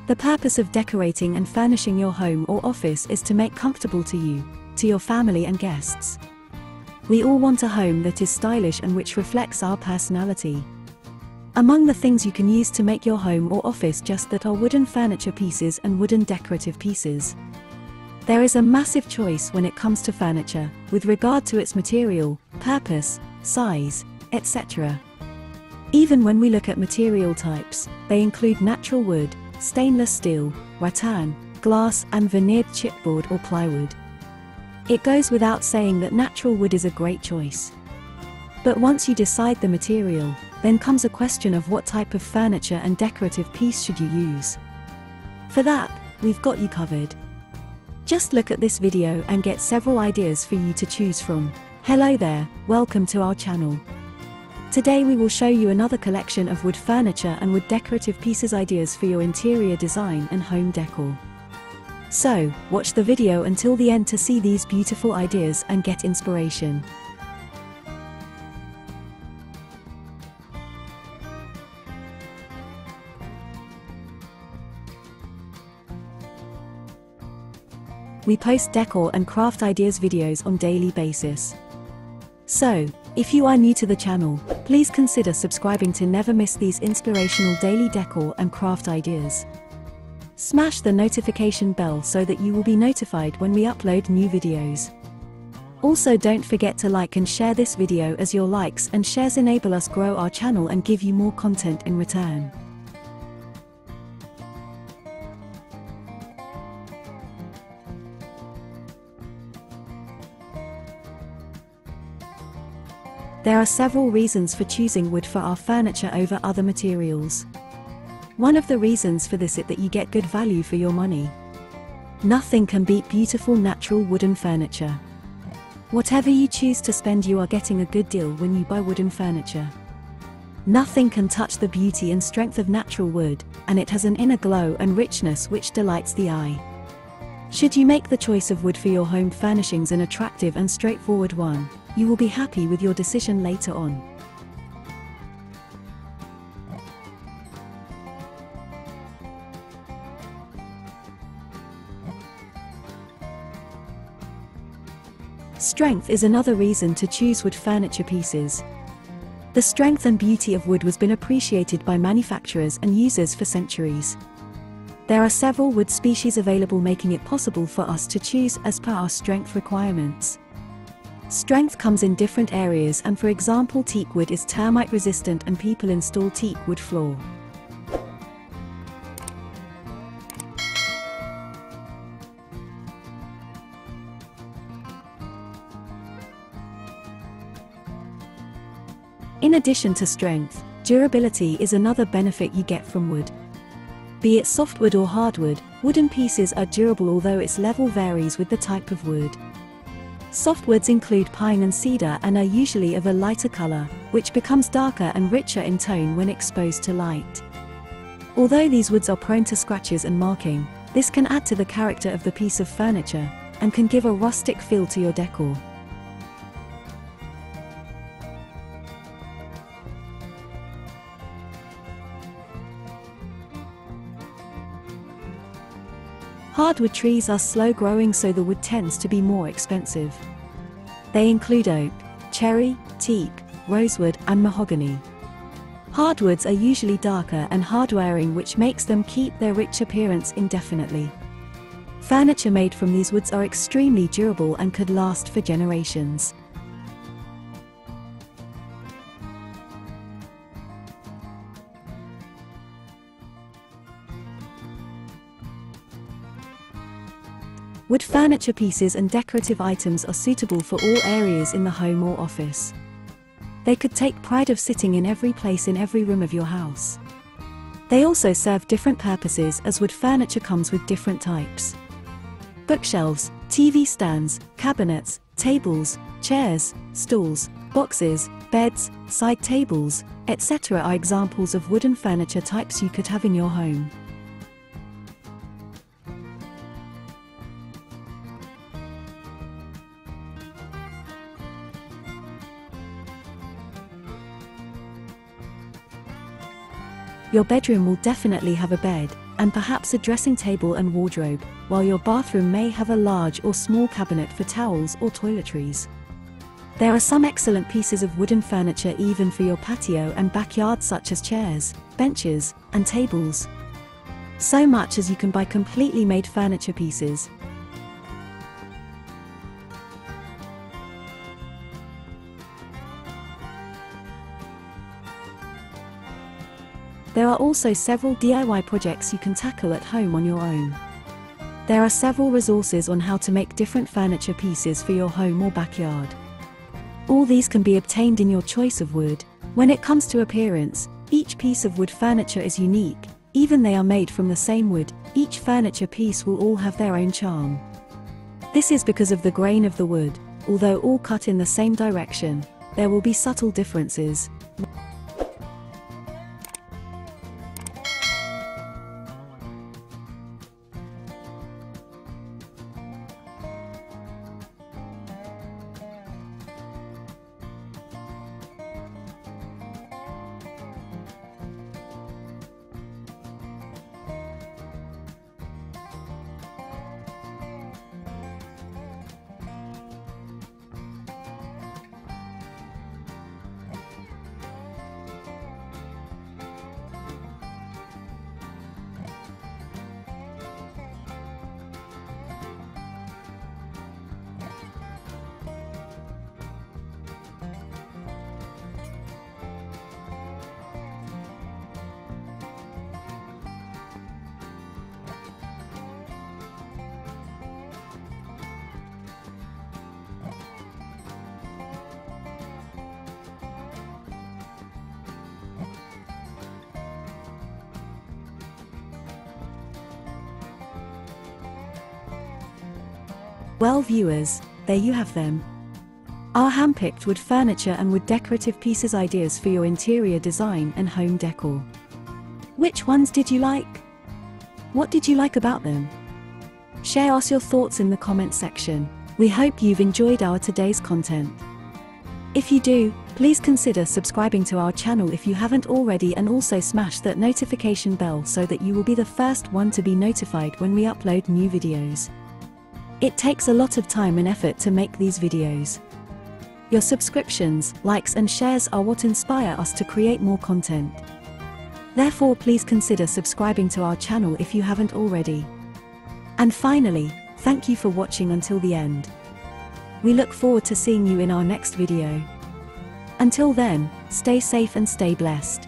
The purpose of decorating and furnishing your home or office is to make comfortable to you, to your family and guests. We all want a home that is stylish and which reflects our personality. Among the things you can use to make your home or office just that are wooden furniture pieces and wooden decorative pieces. There is a massive choice when it comes to furniture, with regard to its material, purpose, size, etc. Even when we look at material types, they include natural wood, stainless steel, rattan, glass and veneered chipboard or plywood. It goes without saying that natural wood is a great choice. But once you decide the material, then comes a question of what type of furniture and decorative piece should you use. For that, we've got you covered. Just look at this video and get several ideas for you to choose from. Hello there, welcome to our channel. Today we will show you another collection of wood furniture and wood decorative pieces ideas for your interior design and home decor. So, watch the video until the end to see these beautiful ideas and get inspiration. We post decor and craft ideas videos on daily basis. So, if you are new to the channel, please consider subscribing to never miss these inspirational daily decor and craft ideas. Smash the notification bell so that you will be notified when we upload new videos. Also, don't forget to like and share this video, as your likes and shares enable us grow our channel and give you more content in return. There are several reasons for choosing wood for our furniture over other materials. One of the reasons for this is that you get good value for your money. Nothing can beat beautiful natural wooden furniture. Whatever you choose to spend, you are getting a good deal when you buy wooden furniture. Nothing can touch the beauty and strength of natural wood, and it has an inner glow and richness which delights the eye. Should you make the choice of wood for your home furnishings an attractive and straightforward one, you will be happy with your decision later on. Strength is another reason to choose wood furniture pieces. The strength and beauty of wood has been appreciated by manufacturers and users for centuries. There are several wood species available, making it possible for us to choose as per our strength requirements. Strength comes in different areas, and for example, teak wood is termite resistant and people install teak wood floor. In addition to strength, durability is another benefit you get from wood. Be it softwood or hardwood, wooden pieces are durable, although its level varies with the type of wood. Softwoods include pine and cedar and are usually of a lighter color, which becomes darker and richer in tone when exposed to light. Although these woods are prone to scratches and marking, this can add to the character of the piece of furniture, and can give a rustic feel to your decor. Hardwood trees are slow growing, so the wood tends to be more expensive. They include oak, cherry, teak, rosewood and mahogany. Hardwoods are usually darker and hard-wearing, which makes them keep their rich appearance indefinitely. Furniture made from these woods are extremely durable and could last for generations. Wood furniture pieces and decorative items are suitable for all areas in the home or office. They could take pride of sitting in every place in every room of your house. They also serve different purposes, as wood furniture comes with different types. Bookshelves, TV stands, cabinets, tables, chairs, stools, boxes, beds, side tables, etc. are examples of wooden furniture types you could have in your home. Your bedroom will definitely have a bed, and perhaps a dressing table and wardrobe, while your bathroom may have a large or small cabinet for towels or toiletries. There are some excellent pieces of wooden furniture even for your patio and backyard, such as chairs, benches, and tables. So much as you can buy completely made furniture pieces. There are also several DIY projects you can tackle at home on your own. There are several resources on how to make different furniture pieces for your home or backyard. All these can be obtained in your choice of wood. When it comes to appearance, each piece of wood furniture is unique. Even they are made from the same wood, each furniture piece will all have their own charm. This is because of the grain of the wood. Although all cut in the same direction, there will be subtle differences. Well viewers, there you have them. Our hand-picked wood furniture and wood decorative pieces ideas for your interior design and home decor. Which ones did you like? What did you like about them? Share us your thoughts in the comment section. We hope you've enjoyed our today's content. If you do, please consider subscribing to our channel if you haven't already, and also smash that notification bell so that you will be the first one to be notified when we upload new videos. It takes a lot of time and effort to make these videos. Your subscriptions, likes and shares are what inspire us to create more content. Therefore, please consider subscribing to our channel if you haven't already. And finally, thank you for watching until the end. We look forward to seeing you in our next video. Until then, stay safe and stay blessed.